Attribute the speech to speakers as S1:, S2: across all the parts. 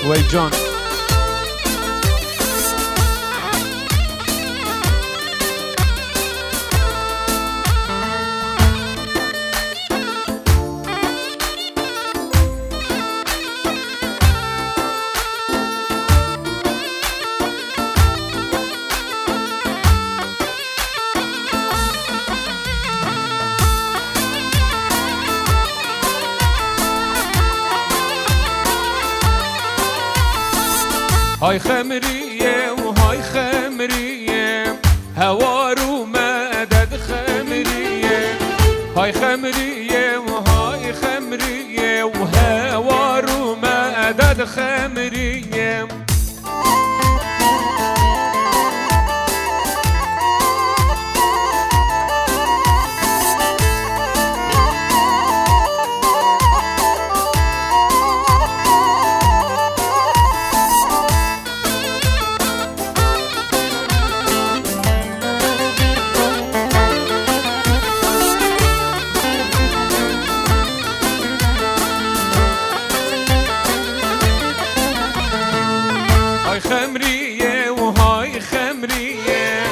S1: ويجان هاي خمرية وهاي خمرية هوار ومدد خمرية هاي خمرية وهاي خمرية وهوار ومدد خمرية خمرية وهاي خمرية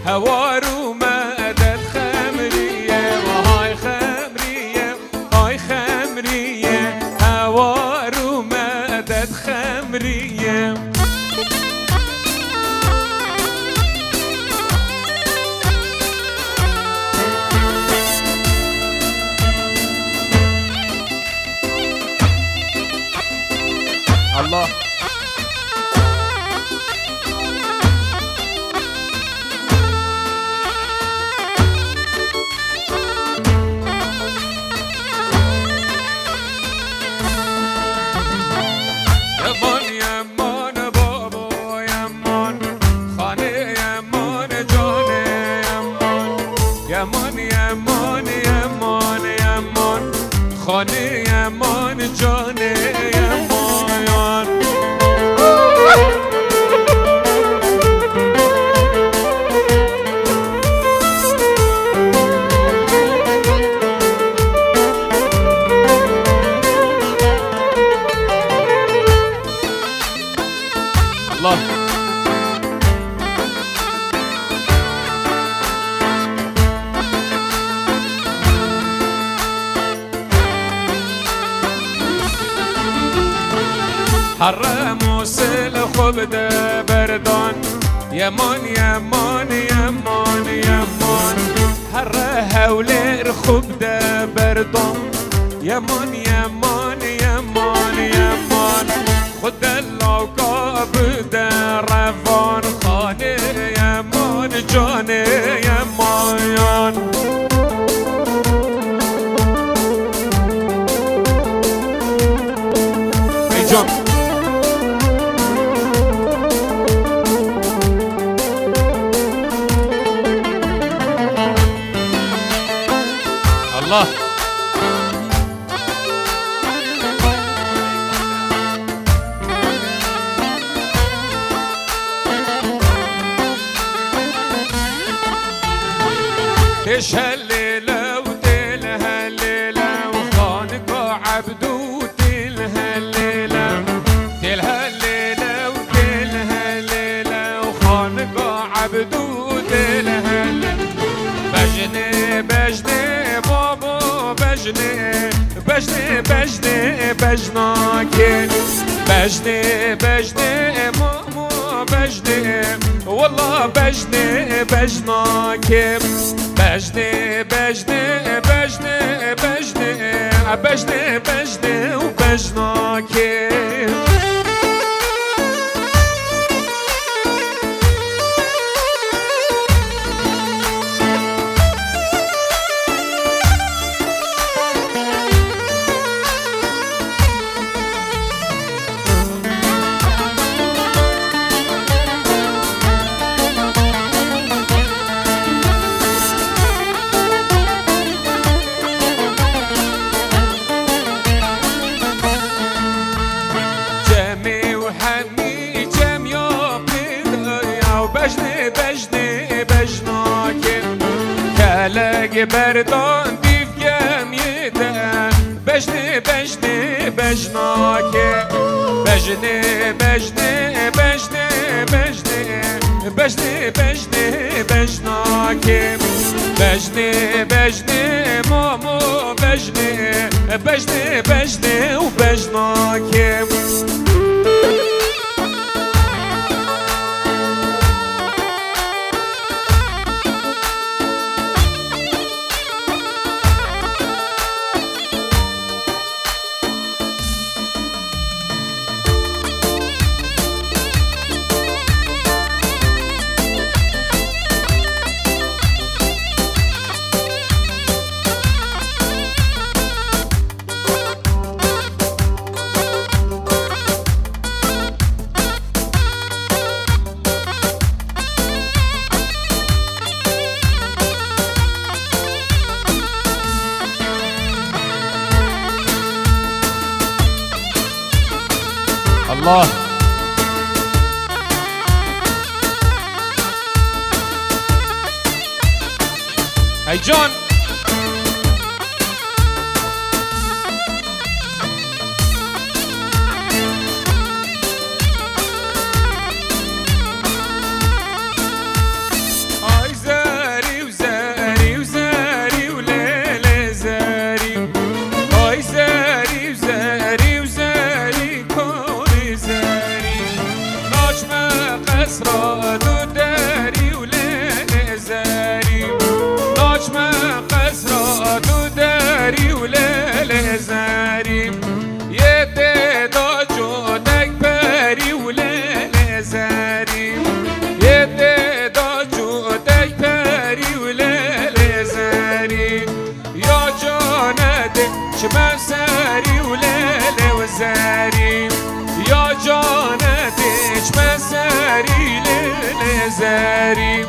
S1: هوار ومدد خمرية وهاي خمرية هاي خمرية هوار ومدد خمرية الله خانه امان جانه امان الله حرموس الخوب ده بردان يمان يمان يمان يمان حره هولر خوب ده بردان يمان يمان يمان يمان خود اللاقاب ده روان خانه يمان جانه یمان ای جان الله تش هالليلة وتل هالليلة وخانق عبدو تل هالليلة تل هالليلة وتل هالليلة وخانق عبدو تل هالليلة بجني بجني بابا بجني بجني بجني بجناكي بجني بجني ماما بجني والله بجني بجناكي بجني بجني بجني بجني بجني بجني وبجناكي بجني بجني بجناكم كلاقي بردان ديف جميدا بجني بجني بجناكم بجني بجني بجني بجني بجني بجني بجناكي بجني بجني مامو بجني بجني بجني وبجناكي الله هاي جون هاي زاري وزاري وزاري وليلة زاري هاي زاري وزاري وزاري كوني زاري نجمة قصرة داري وليلة زاري نجمة قصرة داري وليلة زاري يدي داجو دكبري وليلة زاري يدي داجو دكبري وليلة زاري يا جاندي شمال ساري وليلة وزاري يا جاندي شمال ساري ليلة زاري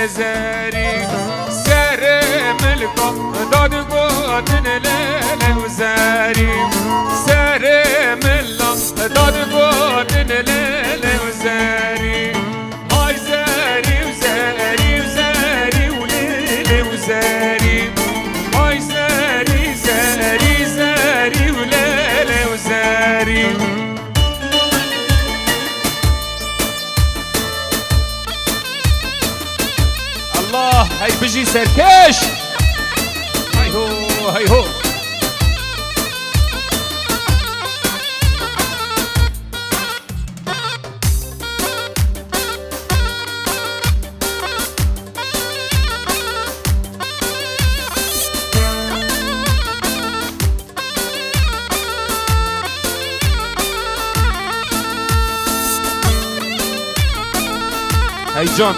S1: زاري ساري ملكم داد قوتن ليلة وزاري ساري ملكم داد قوتن ليلة وزاري هاي زاري وزاري وزاري وليلة وزاري هاي زاري زاري زاري وليلة وزاري هاي بيجي سركش هاي هو هاي هو هاي جون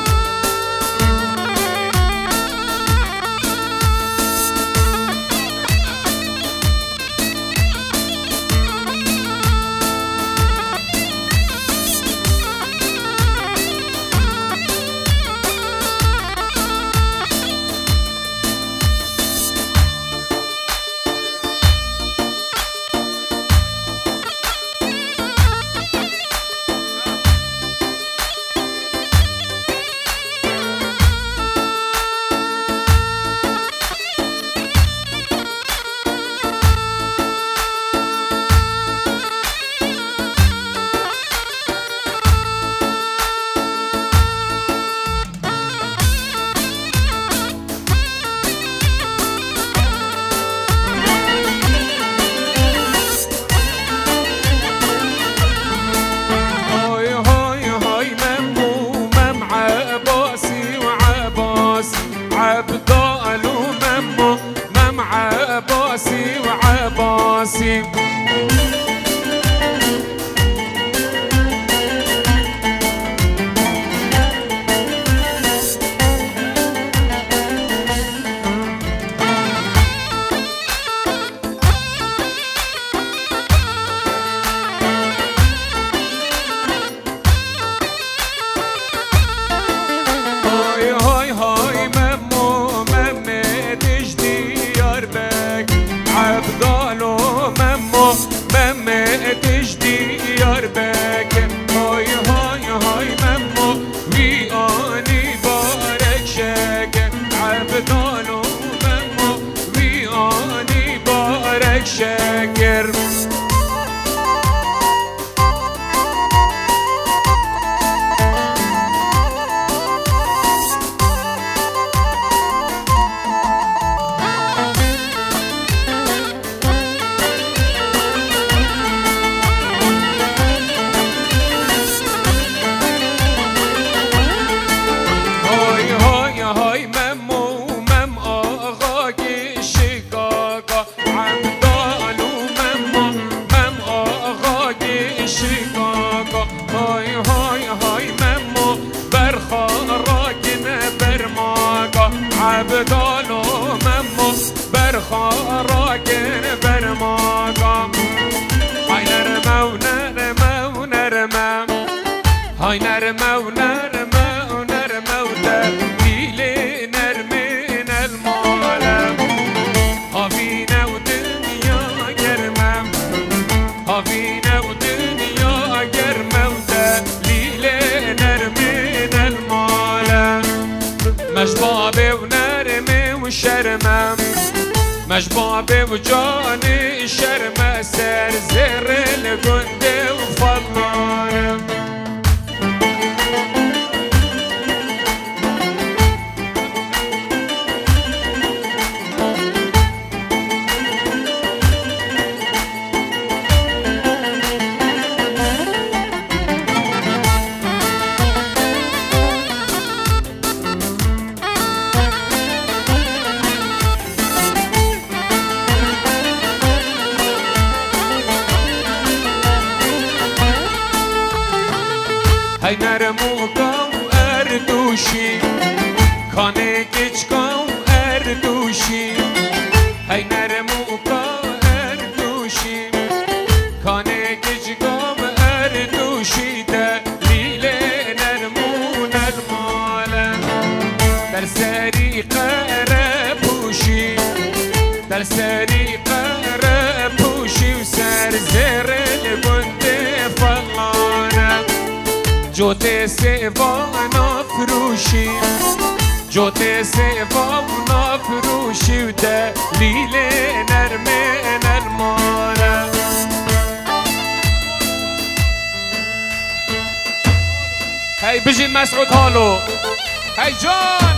S1: هاي نرمة ونرمة ونرمة ودليلي نرمين المعلم هافينا ودنيا جرمة هافينا ودنيا جرمة ودليلي نرمين المعلم مجبابي ونرمي وشرمة مجبابي وجاني الشرمة سر زر الجندي وفضلانة هاي نرموكا وأردوشي كاني كيشكا وأردوشي هاي نرموكا وأردوشي كاني كيشكا وأردوشي دليلي نرمون المالا درساري قربوشي درساري قربوشي وسار زر البندي فلانة جوتي سيفا نفروشي جوتي سيفا نفروشي ودليلي نرمين المالا هاي بيجي مسعود هالو هاي جون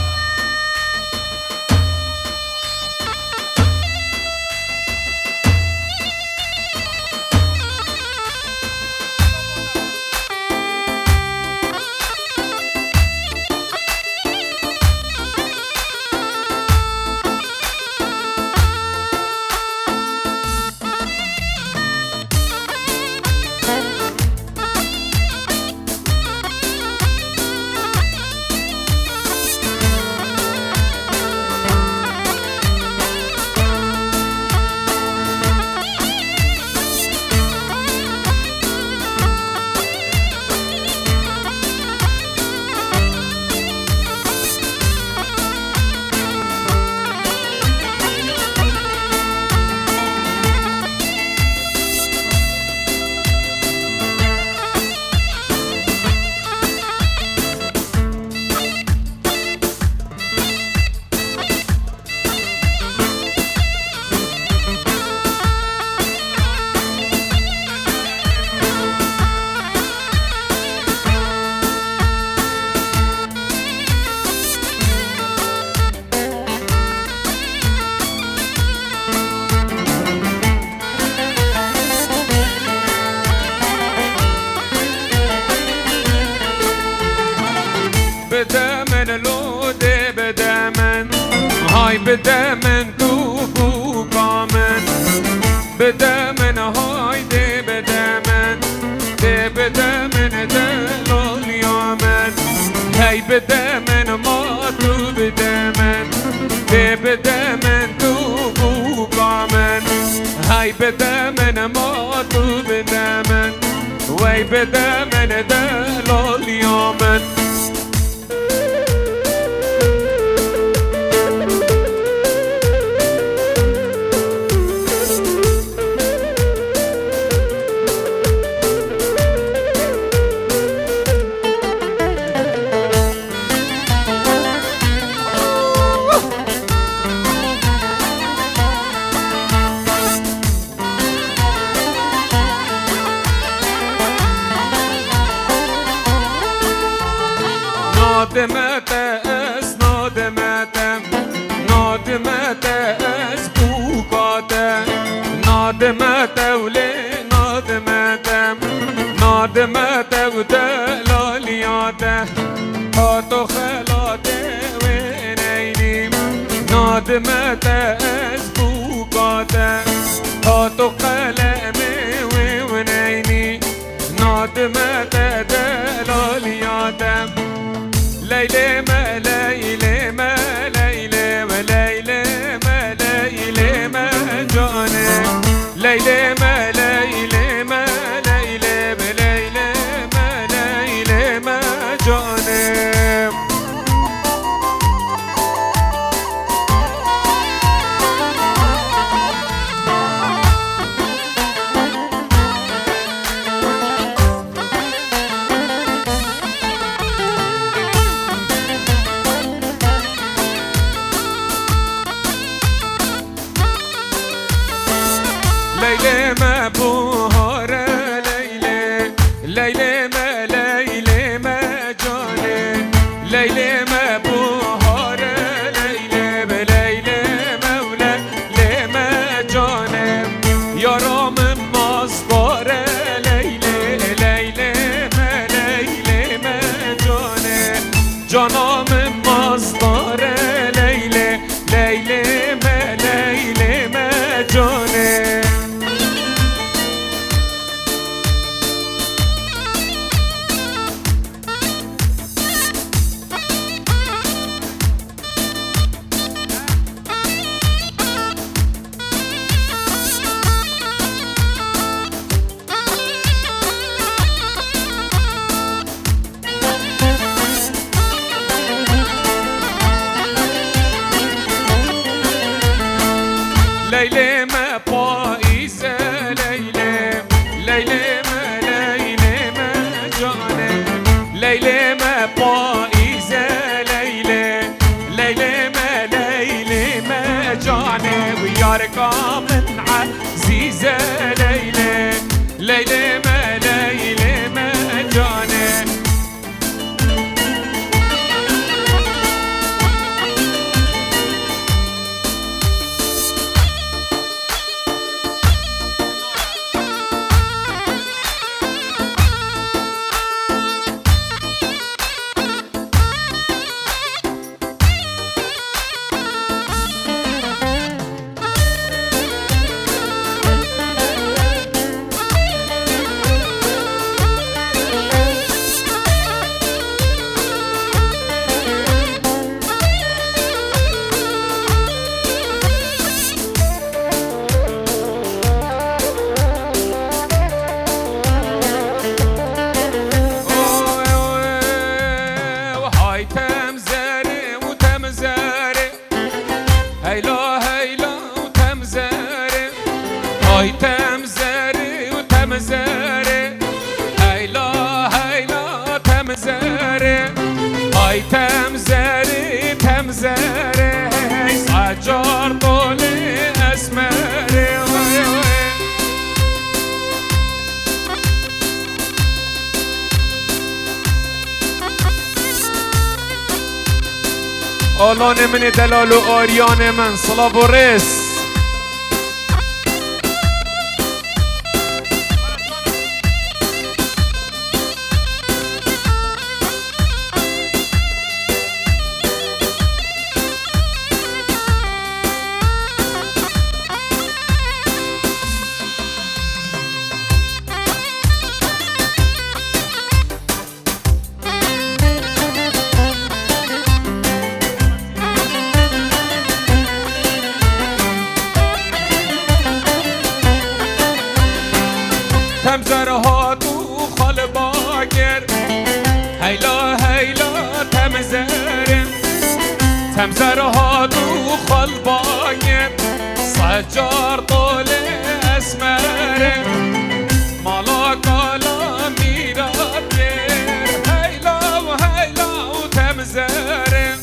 S1: بدمن لودي بدمن هاي بدمن توفو قامن بدمن هاي دي بدمن دي بدمن دلو اليمن هاي بدمن ماتو بدمن دي بدمن توفو قامن هاي بدمن ماتو بدمن وي بدمن دلو اليمن نادمت اس نادمتم نادمت اس بوقاتم نادمت ولي نادمتم نادمت ودلالیاته هاتو خلاته وینینیم نادمت اس بوقاتم هاتو قلمي وینینی نادمت دلالیاتم ليلى ما ليلى ما ليلى ما ليلى ما ليلى ما جاني ليلى ما ليلى ما ليلى ما ليلى ما ليلى ليلى ما ليلى ما جاني هاي تمزاري وتمزاري هيلا هيلا تمزاري هاي تمزاري تمزاري صجار طولي اسمري آلان من دلال و آریان من صلاب و رس تمزر هاتو خال باگر هیلا هیلا تمزرم تمزر هاتو خال باگر سجار طول اسمرم مالا کالا میراد هیلا و هیلا و تمزرم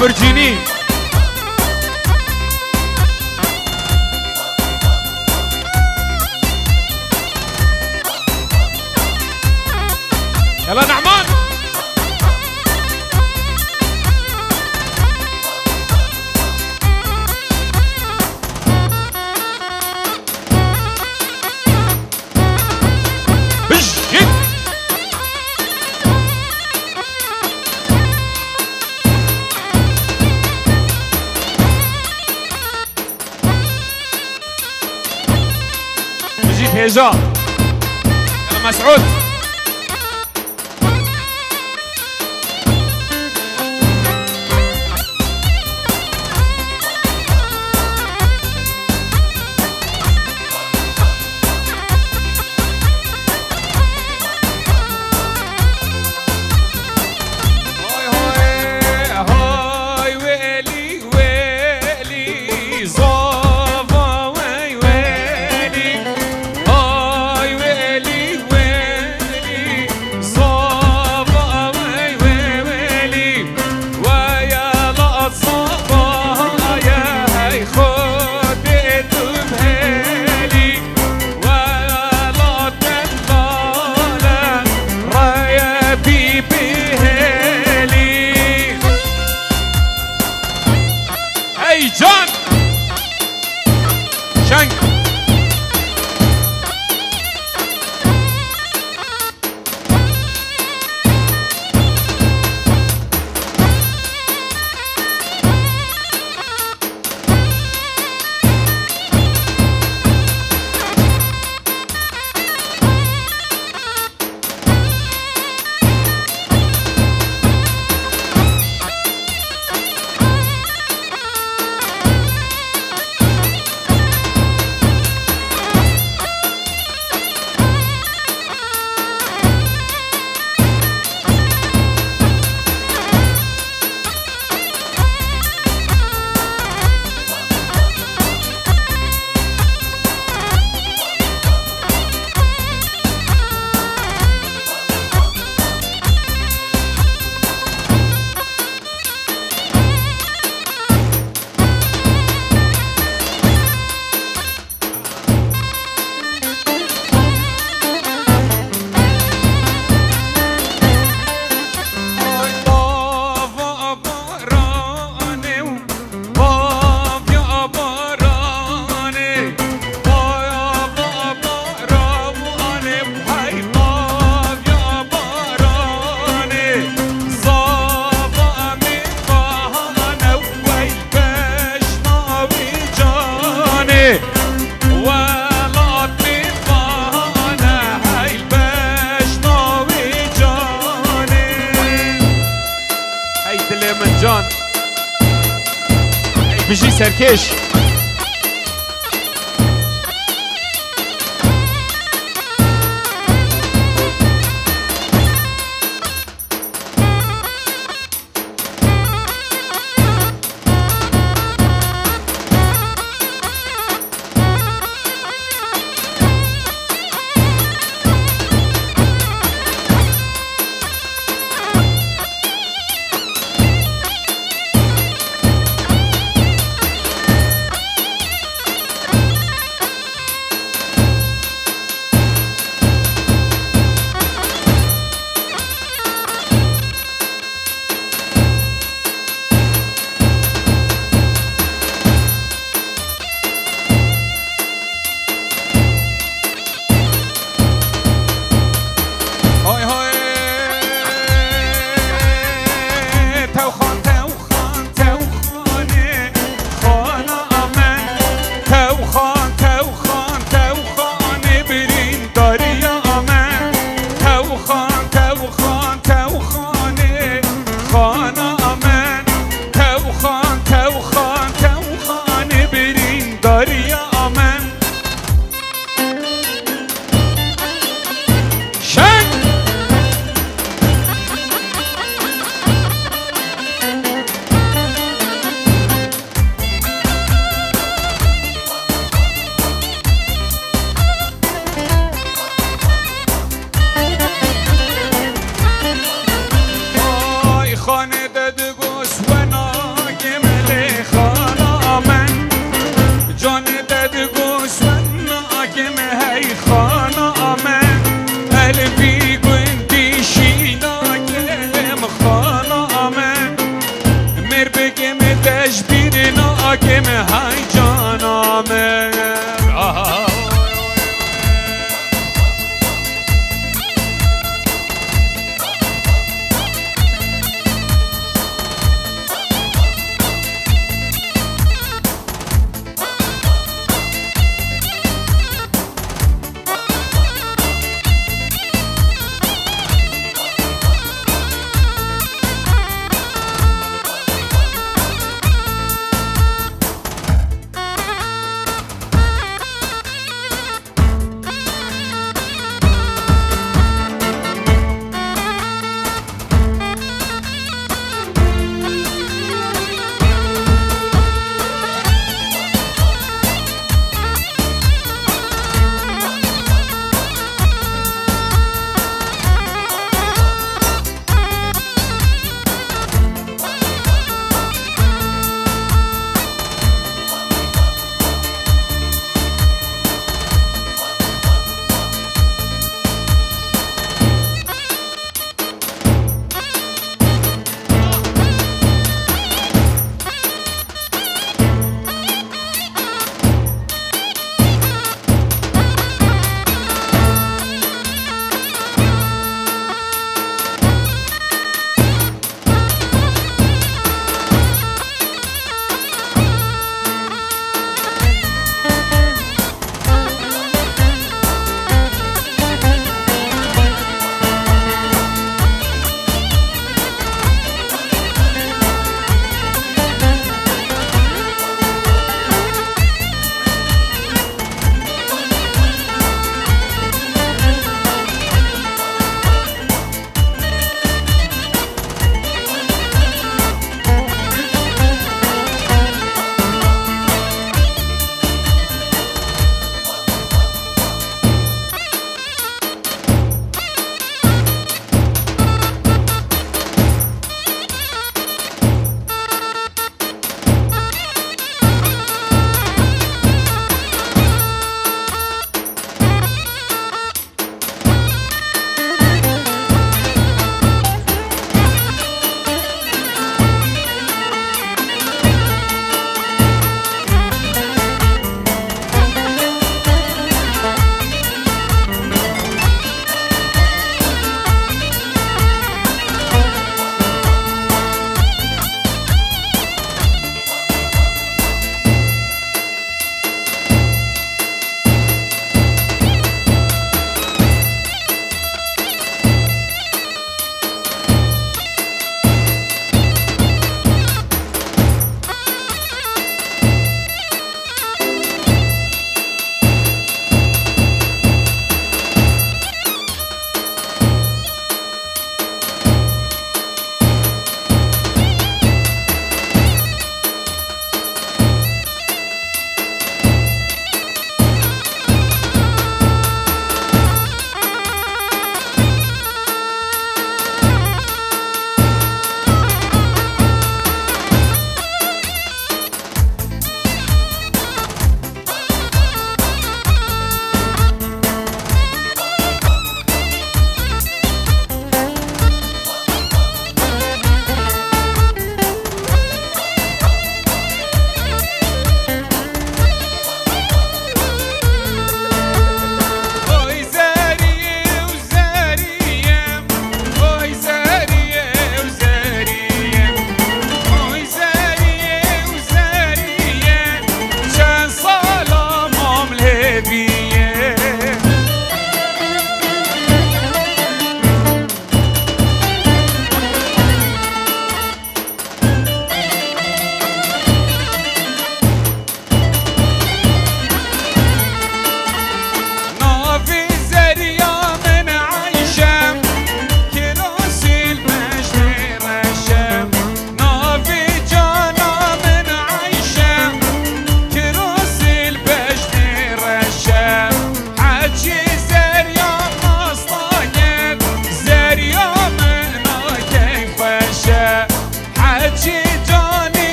S1: برجيني يلا نعمان هيجا يلا مسعود بجي سركش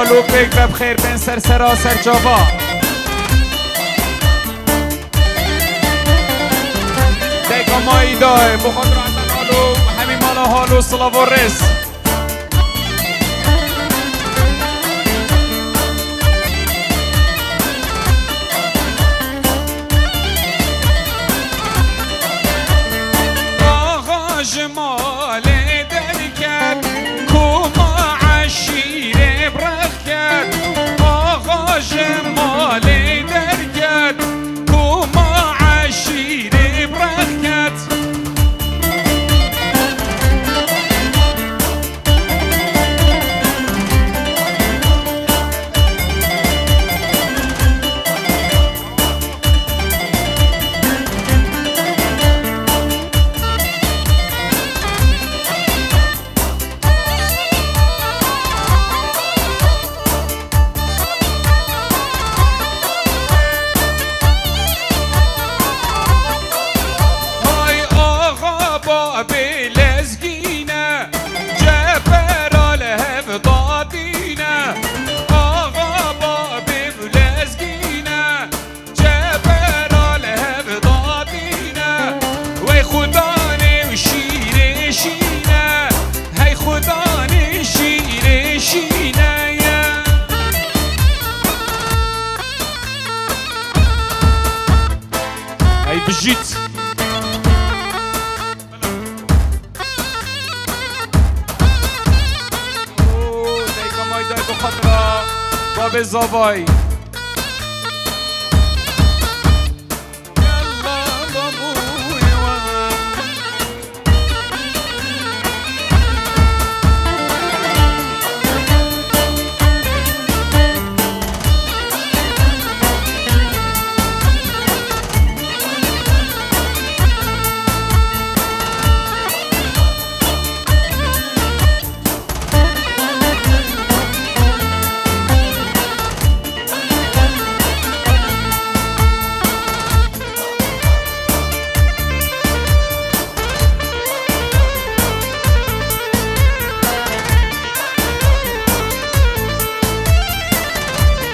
S1: لو بيك بخير بين سرسرا سرجابا ديكا ماي داي بخاطر عزن هالو همي مالا هالو صلاة الرس آغا جمال درکت کما عشیره برخت آغا جمال درکت کما عشیره برخت بجيت ديكا ماي داي بخطرة باب الزافاي يلا بابوي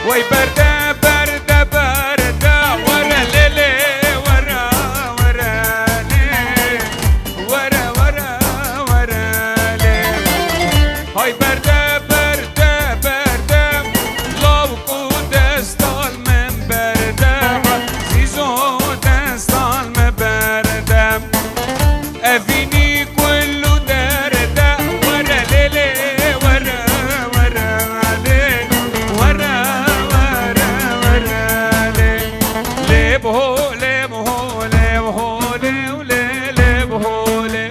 S1: وي بردة بردة بردة ورا ليلي ورا ورا لي ورا ورا ورا لي هاي بردة بردة بردة لو كنت دستال من بردة زيزو دستال من بردة أفيني كله دردة ورا ليلي ورا ورا لي ورا بهوله بهوله بهوله وليله بهوله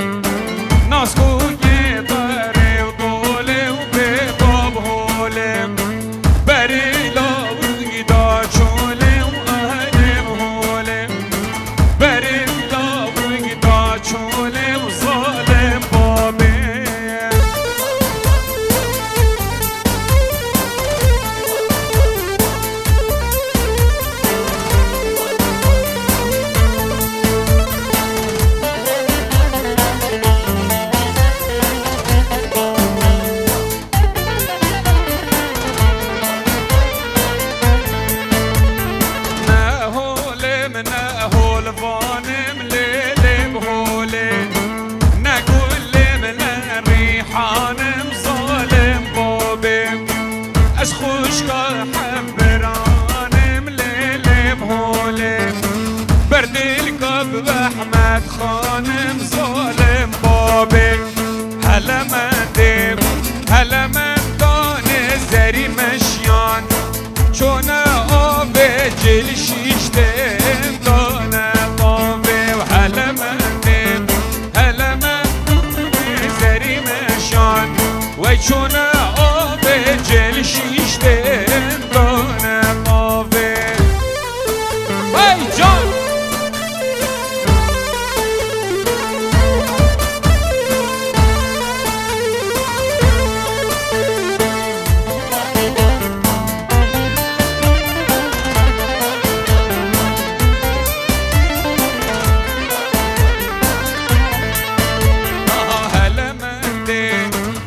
S1: ناس كوجي بري وطوله وبيبا بهوله بري لو وقدا شوله واهله بهوله بري لو وقدا شوله وظالم بابي فانم ليلي بهولي نقول من الريحانم ظالم بابي اشخوش حبرانم ليلي بهولي برد القب احمد خانم ظالم بابي هلا من ديب هلا من دان زري مشيان چون آب جل شیشتم دانه قابه و هلا من زری مشان و چون آب جل شیشتم دانه قابه وی جان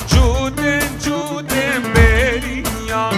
S1: جودن جودن بریا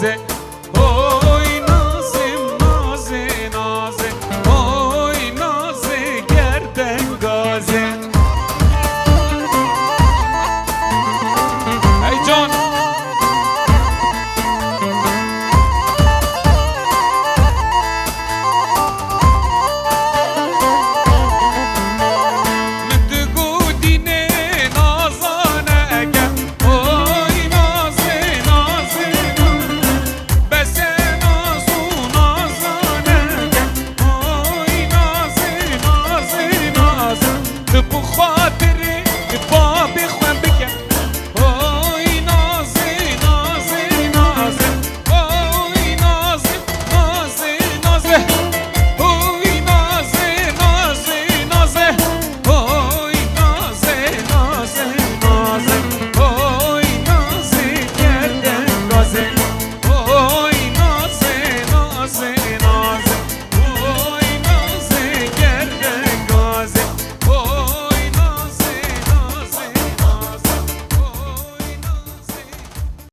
S1: بزه